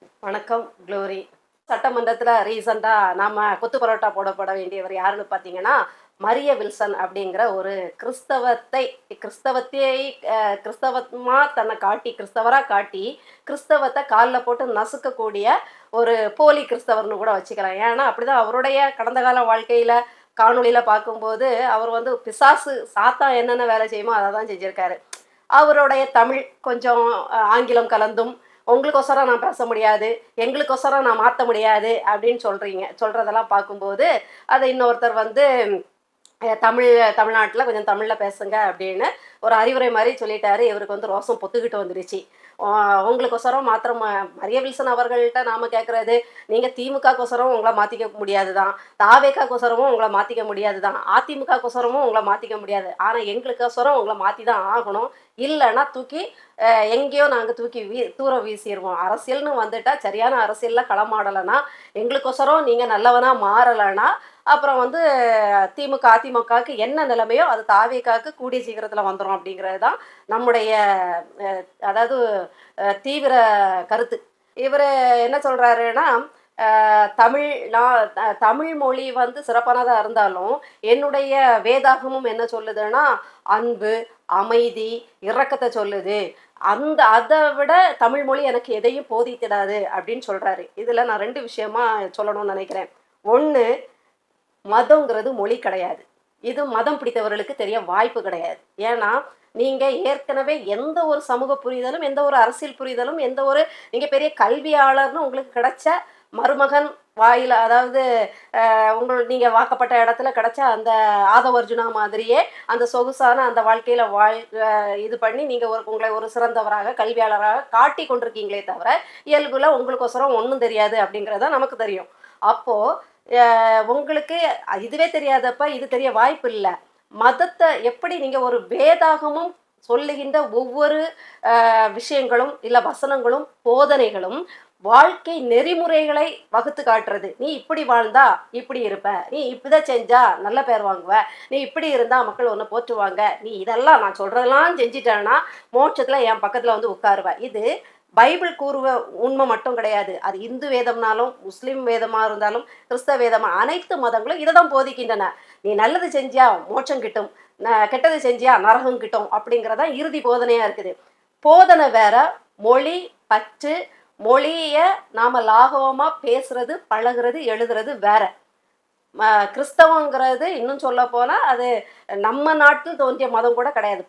வணக்கம் க்ளோரி. சட்டமன்றத்தில் ரீசெண்டாக நாம் கொத்து பரோட்டா போடப்பட வேண்டியவர் யாருன்னு பார்த்தீங்கன்னா மரிய வில்சன் அப்படிங்கிற ஒரு கிறிஸ்தவத்தை கிறிஸ்தவமாக தன்னை காட்டி கிறிஸ்தவராக காட்டி கிறிஸ்தவத்தை காலில் போட்டு நசுக்கக்கூடிய ஒரு போலி கிறிஸ்தவர்னு கூட வச்சுக்கலாம். ஏன்னா அப்படிதான் அவருடைய கடந்த கால வாழ்க்கையில் காணொளியில் பார்க்கும்போது அவர் வந்து பிசாசு சாத்தா என்னென்ன வேலை செய்யுமோ அதை தான் செஞ்சுருக்காரு. அவருடைய தமிழ் கொஞ்சம் ஆங்கிலம் கலந்தும் உங்களுக்கொசரம் நான் பேச முடியாது, எங்களுக்கொசரம் நான் மாற்ற முடியாது அப்படின்னு சொல்கிறதெல்லாம் பார்க்கும்போது அதை இன்னொருத்தர் வந்து தமிழ்நாட்டில் கொஞ்சம் தமிழில் பேசுங்க அப்படின்னு ஒரு அறிவுரை மாதிரி சொல்லிட்டாரு. இவருக்கு வந்து ரோசம் பொத்துக்கிட்டு வந்துடுச்சு. உங்களுக்கொசரம் மாத்திரம் மரிய வில்சன் அவர்கள்ட்ட நாம் கேட்குறது, நீங்கள் திமுகக்கொசரம் உங்களை மாற்றிக்க முடியாது தான், தாவேக்காக்கொசரமும் உங்களை மாற்றிக்க முடியாது தான், அதிமுகக்கொசரமும் உங்களை மாற்றிக்க முடியாது, ஆனால் எங்களுக்கொசரம் உங்களை மாற்றி தான் ஆகணும். இல்லைன்னா தூக்கி எங்கேயோ நாங்கள் தூக்கி தூர வீசிடுவோம். அரசியல்னு வந்துட்டா சரியான அரசியலில் களமாடலைன்னா, எங்களுக்கொசரம் நீங்கள் நல்லவனாக மாறலைன்னா அப்புறம் வந்து அதிமுகவுக்கு என்ன நிலைமையோ அது தாவேக்காவுக்கு கூடிய சீக்கிரத்தில் வந்துடும் அப்படிங்கிறது தான் நம்முடைய அதாவது தீவிர கருத்து. இவர் என்ன சொல்கிறாருன்னா, தமிழ் மொழி வந்து சிறப்பானதாக இருந்தாலும் என்னுடைய வேதாகமும் என்ன சொல்லுதுன்னா அன்பு, அமைதி, இரக்கத்தை சொல்லுது. அதை விட தமிழ் மொழி எனக்கு எதையும் போதித்திடாது அப்படின்னு சொல்கிறாரு. இதில் நான் 2 விஷயமா சொல்லணும்னு நினைக்கிறேன். ஒன்று, மதங்கிறது மொழி கிடையாது. இது மதம் பிடித்தவர்களுக்கு தெரிய வாய்ப்பு கிடையாது. ஏன்னா நீங்கள் ஏற்கனவே எந்த ஒரு சமூக புரிதலும், எந்த ஒரு அரசியல் புரிதலும், எந்த ஒரு நீங்கள் பெரிய கல்வியாளர்னு உங்களுக்கு கிடைச்ச மருமகன் வாயில், அதாவது நீங்கள் வாக்கப்பட்ட இடத்துல கிடைச்ச அந்த ஆதவர்ஜுனா மாதிரியே அந்த சொகுசான அந்த வாழ்க்கையில் இது பண்ணி நீங்கள் உங்களை ஒரு சிறந்தவராக கல்வியாளராக காட்டி கொண்டிருக்கீங்களே தவிர இயல்புல உங்களுக்கொசரம் ஒன்றும் தெரியாது அப்படிங்கிறத நமக்கு தெரியும். அப்போது உங்களுக்கு இதுவே தெரியாதப்ப இது தெரிய வாய்ப்பு இல்லை. மதத்தை எப்படி நீங்கள் ஒரு வேதாகமும் சொல்லுகின்ற ஒவ்வொரு விஷயங்களும் இல்லை வசனங்களும் போதனைகளும் வாழ்க்கை நெறிமுறைகளை வகுத்து காட்டுறது. நீ இப்படி வாழ்ந்தா இப்படி இருப்ப, நீ இப்படிதான் செஞ்சா நல்ல பேர் வாங்குவ, நீ இப்படி இருந்தா மக்கள் ஒன்று போற்றுவாங்க, நீ இதெல்லாம் நான் சொல்றதெல்லாம் செஞ்சிட்டேன்னா மோட்சத்துல என் பக்கத்துல வந்து உட்காருவ. இது பைபிள் கூறுவ உண்மை மட்டும் கிடையாது. அது இந்து வேதம்னாலும் முஸ்லீம் வேதமாக இருந்தாலும் கிறிஸ்தவ வேதமாக அனைத்து மதங்களும் இதை தான் போதிக்கின்றன. நீ நல்லது செஞ்சியா மோட்சம் கிட்டும், கெட்டது செஞ்சியா நரகம் கிட்டும் அப்படிங்கிறதான் இறுதி போதனையாக இருக்குது. போதனை வேற, மொழி பற்று, மொழியை நாம் லாகவமாக பேசுறது, பழகிறது, எழுதுறது வேற. கிறிஸ்தவங்கிறது இன்னும் சொல்ல போனால் அது நம்ம நாட்டில் தோன்றிய மதம் கூட கிடையாது,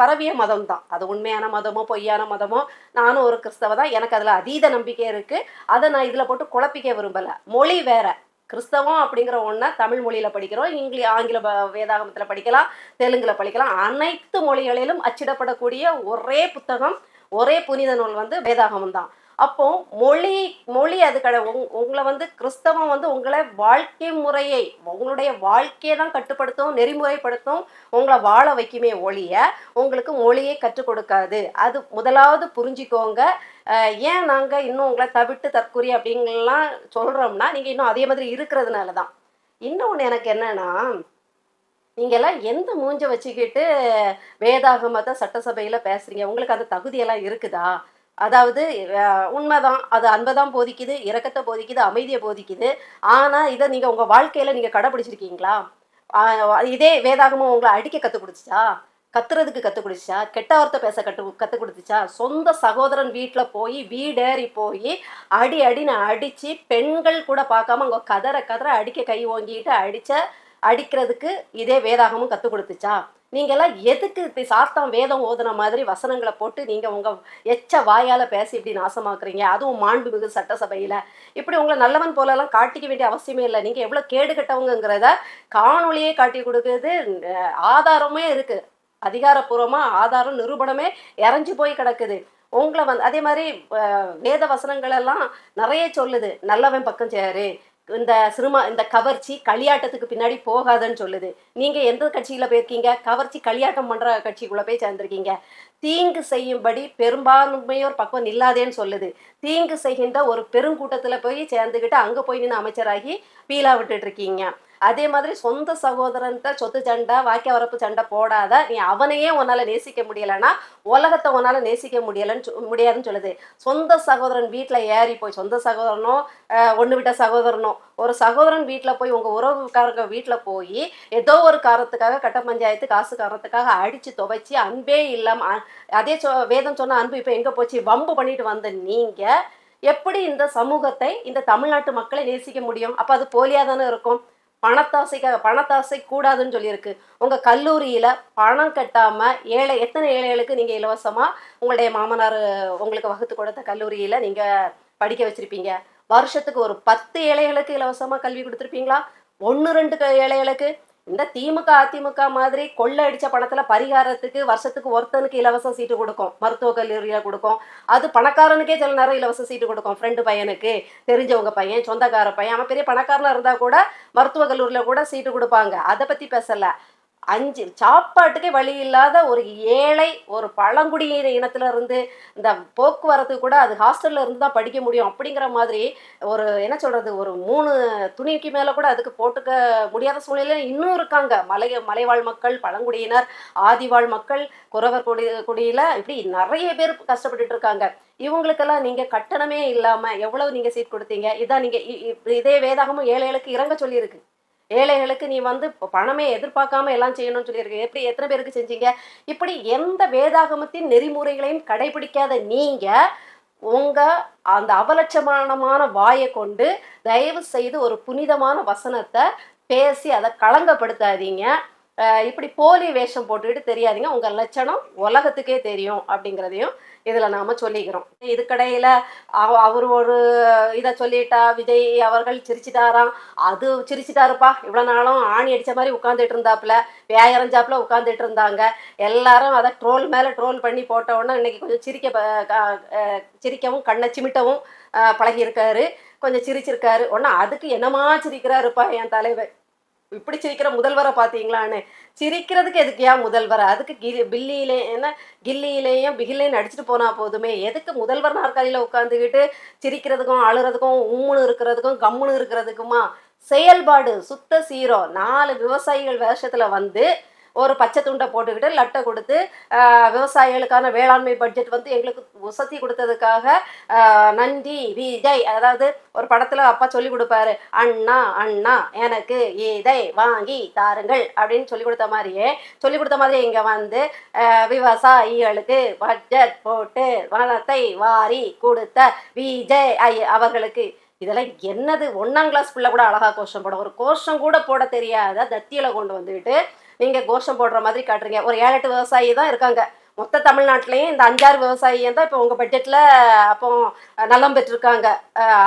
பரவிய மதம் தான். அது உண்மையான மதமோ பொய்யான மதமோ, நானும் ஒரு கிறிஸ்தவ தான், எனக்கு அதில் அதீத நம்பிக்கை இருக்குது. அதை நான் இதில் போட்டு குழப்பிக்க விரும்பலை. மொழி வேற. கிறிஸ்தவம் அப்படிங்கிற ஒன்றை தமிழ் மொழியில் படிக்கிறோம், ஆங்கில வேதாகமத்தில் படிக்கலாம், தெலுங்கில் படிக்கலாம். அனைத்து மொழிகளிலும் அச்சிடப்படக்கூடிய ஒரே புத்தகம், ஒரே புனித நூல் வந்து வேதாகமம் தான். அப்போ மொழி அது உங்களை வந்து கிறிஸ்தவம் வந்து உங்களை வாழ்க்கை முறையை, உங்களுடைய வாழ்க்கையை தான் கட்டுப்படுத்தும், நெறிமுறைப்படுத்தும், உங்களை வாழ வைக்குமே ஒழிய உங்களுக்கு மொழியை கற்றுக் கொடுக்காது. அது முதலாவது புரிஞ்சுக்கோங்க. ஏன் நாங்கள் இன்னும் உங்களை தவிட்டு தற்கொலை அப்படிங்கலாம் சொல்கிறோம்னா, நீங்கள் இன்னும் அதே மாதிரி இருக்கிறதுனால தான். இன்னொன்று எனக்கு என்னன்னா, நீங்கள்லாம் எந்த மூஞ்ச வச்சுக்கிட்டு வேதாகமத்தை சட்டசபையில் பேசுகிறீங்க? உங்களுக்கு அந்த தகுதியெல்லாம் இருக்குதா? அதாவது உண்மைதான், அது அன்பை தான் போதிக்குது, இரக்கத்தை போதிக்குது, அமைதியை போதிக்குது. ஆனால் இதை நீங்கள் உங்கள் வாழ்க்கையில் நீங்கள் கடைப்பிடிச்சிருக்கீங்களா? இதே வேதாகமும் உங்களை அடிக்க கற்றுக் கொடுத்துச்சா? கத்துறதுக்கு கற்றுக் கொடுத்துச்சா? கெட்ட வார்த்தை பேச கற்றுக் கொடுத்துச்சா? சொந்த சகோதரன் வீட்டில் போய் வீடேறி போய் அடின்னு அடித்து பெண்கள் கூட பார்க்காம அவங்க கதற அடிக்க கை ஓங்கிட்டு அடிக்கிறதுக்கு இதே வேதாகமும் கற்றுக் கொடுத்துச்சா? நீங்கள்லாம் எதுக்கு இப்படி சாத்தான் வேதம் ஓதுன மாதிரி வசனங்களை போட்டு நீங்கள் உங்கள் எச்ச வாயால் பேசி இப்படி நாசமாக்குறீங்க? அதுவும் மாண்புமிகு சட்டசபையில் இப்படி உங்களை நல்லவன் போலலாம் காட்டிக்க வேண்டிய அவசியமே இல்லை. நீங்கள் எவ்வளோ கேடு கட்டவங்கிறத காணொலியே காட்டி கொடுக்குறது, ஆதாரமே இருக்குது, அதிகாரப்பூர்வமாக ஆதாரம் நிரூபணமே இறஞ்சி போய் கிடக்குது. உங்களை வந்து அதே மாதிரி வேத வசனங்களெல்லாம் நிறைய சொல்லுது, நல்லவன் பக்கம் சேரு, இந்த கவர்ச்சி களியாட்டத்துக்கு பின்னாடி போகாதுன்னு சொல்லுது. நீங்கள் எந்த கட்சியில் போயிருக்கீங்க? கவர்ச்சி களியாட்டம் பண்ணுற கட்சிக்குள்ளே போய் சேர்ந்துருக்கீங்க. தீங்கு செய்யும்படி பெரும்பான்மையோர் பக்கம் நில்லாதேன்னு சொல்லுது. தீங்கு செய்கின்ற ஒரு பெருங்கூட்டத்தில் போய் சேர்ந்துக்கிட்டு அங்கே போய் நின்று அமைச்சராகி பீலா விட்டுட்டு இருக்கீங்க. அதே மாதிரி சொந்த சகோதரன்ட்ட சொத்து சண்டை வாக்கிய வரப்பு சண்டை போடாத, நீ அவனையே உன்னால நேசிக்க முடியலைன்னா உலகத்தை உன்னால நேசிக்க முடியாதுன்னு சொல்லுது. சொந்த சகோதரன் வீட்டுல ஏறி போய், சொந்த சகோதரனோ ஒண்ணு விட்ட சகோதரனோ, ஒரு சகோதரன் வீட்டுல போய் உங்க உறவுக்காரங்க வீட்டுல போய் ஏதோ ஒரு காரணத்துக்காக கட்ட பஞ்சாயத்து காசு காரணத்துக்காக அடிச்சு துவைச்சி அன்பே இல்லாம அதே வேதம் சொன்ன அன்பு இப்ப எங்க போச்சு வம்பு பண்ணிட்டு வந்த நீங்க எப்படி இந்த சமூகத்தை, இந்த தமிழ்நாட்டு மக்களை நேசிக்க முடியும்? அப்ப அது போலியா தானே இருக்கும். பணத்தாசை கூடாதுன்னு சொல்லியிருக்கு. உங்க கல்லூரியில பணம் கட்டாம எத்தனை ஏழைகளுக்கு நீங்க இலவசமா உங்களுடைய மாமனார் உங்களுக்கு வகுத்து கொடுத்த கல்லூரியில நீங்க படிக்க வச்சிருப்பீங்க? வருஷத்துக்கு ஒரு 10 ஏழைகளுக்கு இலவசமா கல்வி கொடுத்துருப்பீங்களா? 1-2 ஏழைகளுக்கு? இந்த திமுக அதிமுக மாதிரி கொள்ளை அடிச்ச பணத்துல பரிகாரத்துக்கு வருஷத்துக்கு ஒருத்தனுக்கு இலவச சீட்டு கொடுக்கும், மருத்துவ கல்லூரியில கொடுக்கும். அது பணக்காரனுக்கே சில நேரம் இலவச சீட்டு கொடுக்கும். ஃப்ரெண்டு பையனுக்கு, தெரிஞ்சவங்க பையன், சொந்தக்கார பையன், அவன் பெரிய பணக்காரனா இருந்தா கூட மருத்துவ கல்லூரியில கூட சீட்டு கொடுப்பாங்க. அதை பத்தி பேசல. சாப்பாட்டுக்கே வழி இல்லாத ஒரு ஏழை, ஒரு பழங்குடியின இனத்துல இருந்து இந்த போக்குவரத்து கூட அது ஹாஸ்டல்ல இருந்து தான் படிக்க முடியும் அப்படிங்கிற மாதிரி ஒரு என்ன சொல்றது, ஒரு 3 துணிக்கு மேல கூட அதுக்கு போட்டுக்க முடியாத சூழ்நிலை இன்னும் இருக்காங்க. மலைவாழ் மக்கள், பழங்குடியினர், ஆதிவாழ் மக்கள், குறவர் குடியில இப்படி நிறைய பேர் கஷ்டப்பட்டுட்டு இருக்காங்க. இவங்களுக்கெல்லாம் நீங்க கட்டணமே இல்லாம எவ்வளவு நீங்க சீட் கொடுத்தீங்க? இதான் நீங்க இதே வேதாகமும் ஏழைகளுக்கு இறங்க சொல்லியிருக்கு. ஏழைகளுக்கு நீ பணமே எதிர்பார்க்காம எல்லாம் செய்யணும்னு சொல்லியிருக்கு. எப்படி எத்தனை பேருக்கு செஞ்சீங்க? இப்படி எந்த வேதாகமத்தின் நெறிமுறைகளையும் கடைபிடிக்காத நீங்க உங்க அந்த அவலட்சமானமான வாயை கொண்டு தயவு செய்து ஒரு புனிதமான வசனத்தை பேசி அதை களங்கப்படுத்தாதீங்க. இப்படி போலி வேஷம் போட்டுக்கிட்டு தெரியாதீங்க. உங்க லட்சணம் உலகத்துக்கே தெரியும் அப்படிங்கிறதையும் இதுல நாம சொல்லிக்கிறோம். இதுக்கடையில அவர் ஒரு இதை சொல்லிட்டா விஜய் அவர்கள் சிரிச்சிட்டாராம். அது சிரிச்சிட்டாருப்பா. இவ்வளவு நாளும் ஆணி அடிச்ச மாதிரி உட்காந்துட்டு இருந்தாப்புல, வேயறஞ்சாப்புல உட்காந்துட்டு இருந்தாங்க. எல்லாரும் அதை ட்ரோல் மேல ட்ரோல் பண்ணி போட்ட உடனே இன்னைக்கு கொஞ்சம் சிரிக்கவும் கண்ணை சிமிட்டவும் பழகி இருக்காரு. கொஞ்சம் சிரிச்சிருக்காரு. உடனே அதுக்கு என்னமா சிரிக்கிறாருப்பா என் தலைவர், இப்படி சிரிக்கிற முதல்வரை பார்த்தீங்களான்னு. சிரிக்கிறதுக்கு எதுக்கு ஏன் முதல்வரை? அதுக்கு கில்லியிலேயும் பிகிலையும் அடிச்சுட்டு போனா போதுமே. எதுக்கு முதல்வர் நாற்காலியில உட்காந்துக்கிட்டு சிரிக்கிறதுக்கும் அழுறதுக்கும் உம்முன்னு இருக்கிறதுக்கும் கம்முன்னு இருக்கிறதுக்குமா? செயல்பாடு சுத்த சீரோ. 4 விவசாயிகள் வேஷத்துல ஒரு பச்சை துண்டை போட்டுக்கிட்டு லட்டை கொடுத்து விவசாயிகளுக்கான வேளாண்மை பட்ஜெட் எங்களுக்கு உசத்தி கொடுத்ததுக்காக நன்றி விஜய். அதாவது ஒரு படத்துல அப்பா சொல்லி கொடுப்பாரு, அண்ணா அண்ணா எனக்கு இதை வாங்கி தாருங்கள் அப்படின்னு சொல்லி கொடுத்த மாதிரியே இங்க விவசாயிகளுக்கு பட்ஜெட் போட்டு வனத்தை வாரி கொடுத்த விஜய் அவர்களுக்கு இதெல்லாம் என்னது? 1ஆம் கிளாஸ் பிள்ளை கூட அழகா கோஷம் போட, ஒரு கோஷம் கூட போட தெரியாத தத்தியில கொண்டு வந்துட்டு நீங்க கோஷம் போடுற மாதிரி காட்டுறீங்க. ஒரு 7-8 விவசாயி தான் இருக்காங்க மொத்த தமிழ்நாட்டிலையும். இந்த 5-6 விவசாயியும் தான் இப்போ உங்க பட்ஜெட்ல அப்போ நலம் பெற்றிருக்காங்க,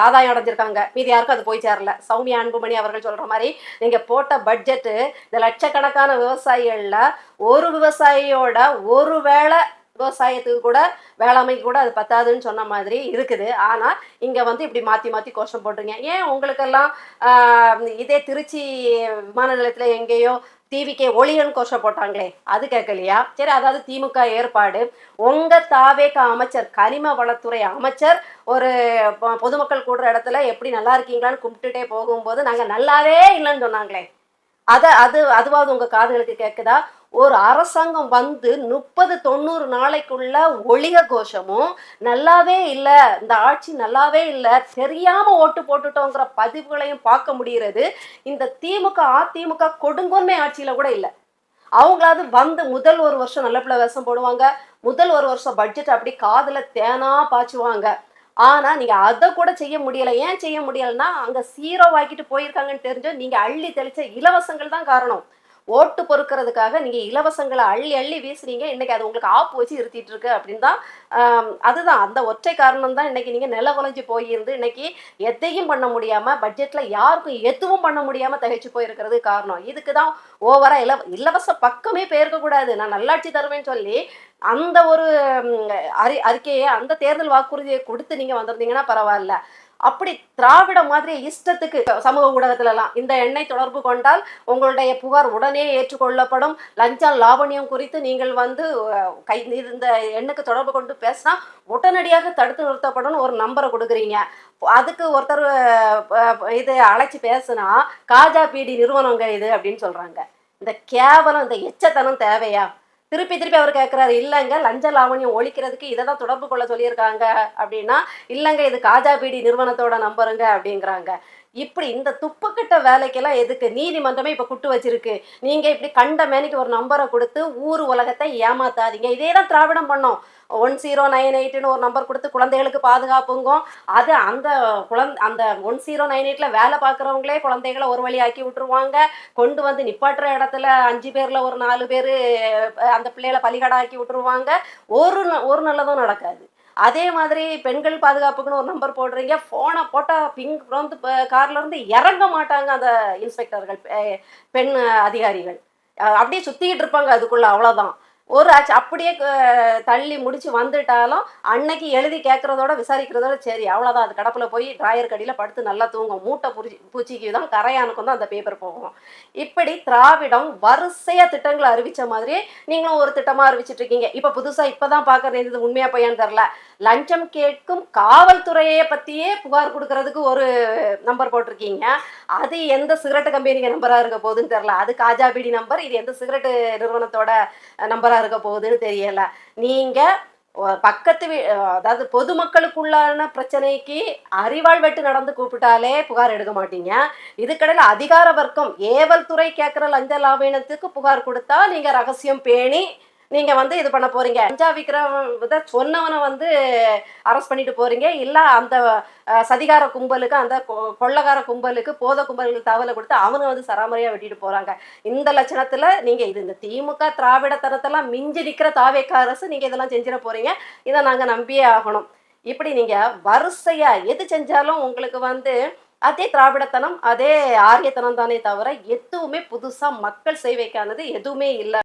ஆதாயம் அடைஞ்சிருக்காங்க. மீதி யாருக்கும் அது போய் சேரல. சௌமியா அன்புமணி அவர்கள் சொல்ற மாதிரி நீங்க போட்ட பட்ஜெட்டு இந்த லட்சக்கணக்கான விவசாயிகள்ல ஒரு விவசாயியோட ஒரு வேளை விவசாயத்துக்கு கூட வேளாண்மைக்கு கூட அது பத்தாதுன்னு சொன்ன மாதிரி இருக்குது. ஆனா இங்க இப்படி மாத்தி மாத்தி கோஷம் போட்டுருங்க. ஏன் உங்களுக்கெல்லாம் இதே திருச்சி விமான நிலையத்துல எங்கேயோ டிவிக்கே ஒளியன் கோஷம் போட்டாங்களே, அது கேட்கலையா? சரி, அதாவது திமுக ஏற்பாடு. உங்க தாவேக அமைச்சர், கனிம வளத்துறை அமைச்சர் ஒரு பொதுமக்கள் கூடுற இடத்துல எப்படி நல்லா இருக்கீங்களான்னு கும்பிட்டுட்டே போகும்போது நாங்க நல்லாவே இல்லைன்னு சொன்னாங்களே, அதுவாவது உங்க காதுகளுக்கு கேட்குதா? ஒரு அரசாங்கம் 30-90 நாளைக்குள்ள ஒளிக கோஷமும் நல்லாவே இல்லை, இந்த ஆட்சி நல்லாவே இல்லை, தெரியாம ஓட்டு போட்டுட்டோங்கிற பதிவுகளையும் பார்க்க முடிகிறது. இந்த திமுக அதிமுக கொடுங்கோன்மை ஆட்சியில கூட இல்லை. அவங்களாவது முதல் ஒரு வருஷம் நல்ல பிள்ளை வேஷம் போடுவாங்க, முதல் ஒரு வருஷம் பட்ஜெட் அப்படி காதுல தேனா பாய்ச்சுவாங்க. ஆனா நீங்க அதை கூட செய்ய முடியல. ஏன் செய்ய முடியலன்னா அங்க சீரோ வாக்கிட்டு போயிருக்காங்கன்னு தெரிஞ்சோ நீங்க அள்ளி தெளிச்ச இலவசங்கள் தான் காரணம். ஓட்டு பொறுக்கிறதுக்காக நீங்க இலவசங்களை அள்ளி அள்ளி வீசுறீங்க. இன்னைக்கு அது உங்களுக்கு ஆப்பு வச்சு இருத்திட்டு இருக்கு அப்படின்னு தான். அதுதான் அந்த ஒற்றை காரணம் தான் இன்னைக்கு நீங்க நில குலைஞ்சு போயிருந்து இன்னைக்கு எதையும் பண்ண முடியாம, பட்ஜெட்ல யாருக்கும் எதுவும் பண்ண முடியாம தகைச்சு போயிருக்கிறது காரணம். இதுக்கு தான் ஓவரா இலவச பக்கமே போயிருக்க கூடாது. நான் நல்லாட்சி தருவேன்னு சொல்லி அந்த ஒரு அறிக்கையை, அந்த தேர்தல் வாக்குறுதியை கொடுத்து நீங்க வந்திருந்தீங்கன்னா பரவாயில்ல. அப்படி திராவிட மாதிரி இஷ்டத்துக்கு சமூக ஊடகத்திலலாம் இந்த எண்ணை தொடர்பு கொண்டால் உங்களுடைய புகார் உடனே ஏற்றுக்கொள்ளப்படும், லஞ்சம் லாவணியம் குறித்து நீங்கள் வந்து இந்த எண்ணுக்கு தொடர்பு கொண்டு பேசினா உடனடியாக தடுத்து நிறுத்தப்படும் ஒரு நம்பரை கொடுக்குறீங்க. அதுக்கு ஒருத்தர் இது அழைச்சி பேசுனா காஜா பீடி நிறுவனங்க இது அப்படின்னு சொல்றாங்க. இந்த கேவலம், இந்த எச்சத்தனம் தேவையா? திருப்பி திருப்பி அவர் கேட்குறாரு, இல்லைங்க லஞ்ச லாவணியம் ஒழிக்கிறதுக்கு இதை தான் தொடர்பு கொள்ள சொல்லியிருக்காங்க அப்படின்னா, இல்லைங்க இது காஜா பீடி நிறுவனத்தோட நம்பருங்க அப்படிங்கிறாங்க. இப்படி இந்த துப்புக்கிட்ட வேலைக்கெல்லாம் எதுக்கு? நீதிமன்றமே இப்போ குட்டு வச்சிருக்கு. நீங்கள் இப்படி கண்ட மேனிக்கு ஒரு நம்பரை கொடுத்து ஊர் உலகத்தை ஏமாத்தாதீங்க. இதே தான் திராவிடம் பண்ணோம். 1098ன்னு ஒரு நம்பர் கொடுத்து குழந்தைகளுக்கு பாதுகாப்புங்கும். அது அந்த அந்த 1098ல வேலை பார்க்குறவங்களே குழந்தைகளை ஒரு வழி ஆக்கி விட்டுருவாங்க. கொண்டு வந்து நிப்பாட்டுற இடத்துல 5 பேரில் ஒரு 4 பேர் அந்த பிள்ளைகளை பலிகடாக்கி விட்டுருவாங்க. ஒரு நல்லதும் நடக்காது. அதே மாதிரி பெண்கள் பாதுகாப்புக்குன்னு ஒரு நம்பர் போடுறீங்க, ஃபோனை போட்டால் பிங்க் வந்து கார்லேருந்து இறங்க மாட்டாங்க அந்த இன்ஸ்பெக்டர்கள், பெண் அதிகாரிகள். அப்படியே சுற்றிக்கிட்டு இருப்பாங்க அதுக்குள்ளே, அவ்வளோதான். ஒரு அப்படியே தள்ளி முடிச்சு வந்துட்டாலும் அன்னைக்கு எழுதி கேட்குறதோட விசாரிக்கிறதோட சரி அவ்வளோதான். அது கடப்பில் போய் டிராயர் கடியில் படுத்து நல்லா தூங்கும். மூட்டை பூச்சிக்கு தான் கரையானுக்கும் தான் அந்த பேப்பர் போகும். இப்படி திராவிடம் வரிசையாக திட்டங்களை அறிவித்த மாதிரியே நீங்களும் ஒரு திட்டமாக அறிவிச்சிட்டு இருக்கீங்க. இப்போ புதுசாக இப்போ தான் பார்க்குறது, இது உண்மையாக பையன்னு தெரில, லஞ்சம் கேட்கும் காவல்துறையை பற்றியே புகார் கொடுக்கறதுக்கு ஒரு நம்பர் போட்டிருக்கீங்க. அது எந்த சிகரெட்டு கம்பெனிக்கு நம்பராக இருக்க போகுதுன்னு தெரில. அது காஜா பீடி நம்பர், இது எந்த சிகரெட்டு நிறுவனத்தோட நம்பராக இருக்க போகுதுன்னு தெரியல. நீங்க பக்கத்து அதாவது பொதுமக்களுக்குள்ளான பிரச்சனைக்கு அறிவாள் வெட்டு நடந்து கூப்பிட்டாலே புகார் எடுக்க மாட்டீங்க. இதுக்கடையில் அதிகார வர்க்கம் ஏவல் துறை கேட்குற லஞ்ச லாவணியத்துக்கு புகார் கொடுத்தா நீங்க ரகசியம் பேணி நீங்க வந்து இது பண்ண போறீங்க. லஞ்சா விற்கிறவ சொன்னவனை வந்து அரெஸ்ட் பண்ணிட்டு போறீங்க. இல்ல அந்த சதிகார கும்பலுக்கு, அந்த கொள்ளக்கார கும்பலுக்கு, போத கும்பலுக்கு தகவலை கொடுத்து அவனை வந்து சராமரியா வெட்டிட்டு போறாங்க. இந்த லட்சணத்துல நீங்க இந்த திமுக திராவிடத்தனத்தெல்லாம் மிஞ்சி நிற்கிற தாவேக அரசு நீங்க இதெல்லாம் செஞ்சிட போறீங்க. இதை நாங்க நம்பியே ஆகணும். இப்படி நீங்க வரிசையா எது செஞ்சாலும் உங்களுக்கு வந்து அதே திராவிடத்தனம், அதே ஆரியத்தனம் தானே தவிர எதுவுமே புதுசா மக்கள் சேவைக்கானது எதுவுமே இல்லை.